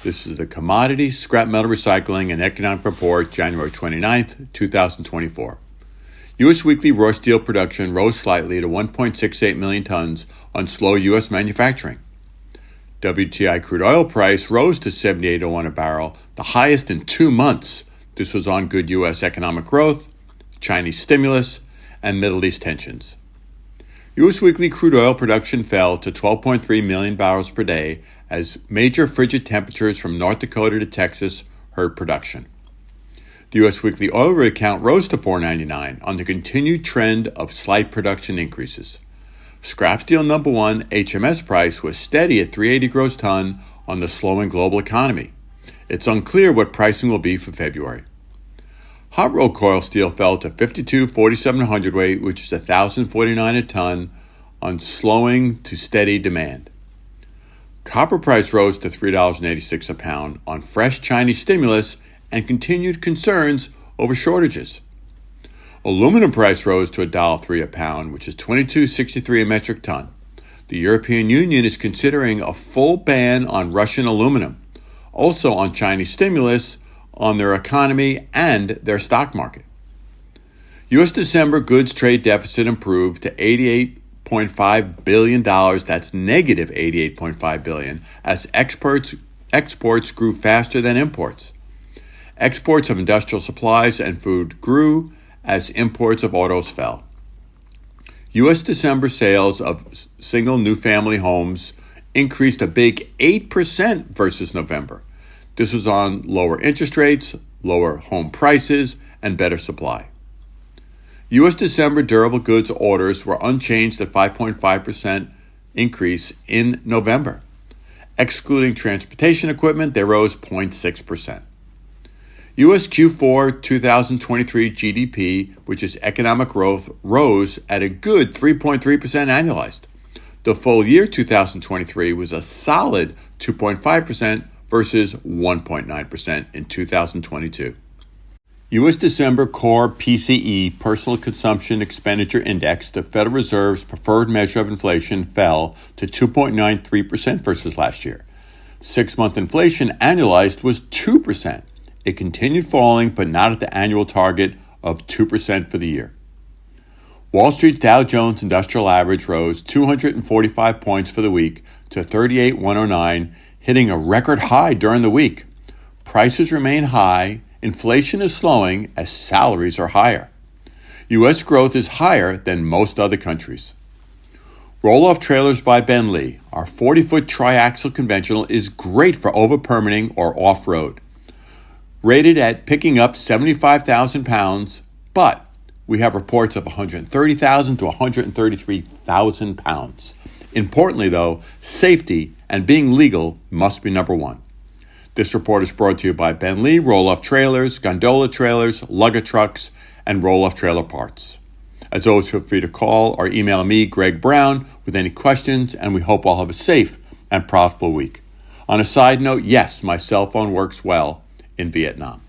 This is the Commodities, Scrap Metal Recycling, and Economic Report, January 29th, 2024. U.S. weekly raw steel production rose slightly to 1.68 million tons on slow U.S. manufacturing. WTI crude oil price rose to $78.01 a barrel, the highest in 2 months. This was on good U.S. economic growth, Chinese stimulus, and Middle East tensions. U.S. weekly crude oil production fell to 12.3 million barrels per day as major frigid temperatures from North Dakota to Texas hurt production. The U.S. weekly oil rig count rose to 499 on the continued trend of slight production increases. Scrap steel number one HMS price was steady at $380 gross ton on the slowing global economy. It's unclear what pricing will be for February. Hot rolled coil steel fell to 52.47 hundredweight, which is $1,049 a ton, on slowing to steady demand. Copper price rose to $3.86 a pound on fresh Chinese stimulus and continued concerns over shortages. Aluminum price rose to $1.03 a pound, which is $22.63 a metric ton. The European Union is considering a full ban on Russian aluminum, also on Chinese stimulus, on their economy and their stock market. U.S. December goods trade deficit improved to $88.5 billion, that's negative $88.5 billion, as exports grew faster than imports. Exports of industrial supplies and food grew as imports of autos fell. U.S. December sales of single new family homes increased a big 8% versus November. This was on lower interest rates, lower home prices, and better supply. U.S. December durable goods orders were unchanged at 5.5% increase in November. Excluding transportation equipment, they rose 0.6%. U.S. Q4 2023 GDP, which is economic growth, rose at a good 3.3% annualized. The full year 2023 was a solid 2.5% versus 1.9% in 2022. U.S. December core PCE, Personal Consumption Expenditure Index, the Federal Reserve's preferred measure of inflation, fell to 2.93% versus last year. 6-month inflation annualized was 2%. It continued falling, but not at the annual target of 2% for the year. Wall Street's Dow Jones Industrial Average rose 245 points for the week to 38,109, hitting a record high during the week. Prices remain high, inflation is slowing as salaries are higher. U.S. growth is higher than most other countries. Roll-off trailers by Ben Lee. Our 40-foot triaxle conventional is great for over-permitting or off-road. Rated at picking up 75,000 pounds, but we have reports of 130,000 to 133,000 pounds. Importantly, though, safety and being legal must be number one. This report is brought to you by Ben Lee, roll-off trailers, gondola trailers, lugger trucks, and roll-off trailer parts. As always, feel free to call or email me, Greg Brown, with any questions, and we hope all have a safe and profitable week. On a side note, yes, my cell phone works well in Vietnam.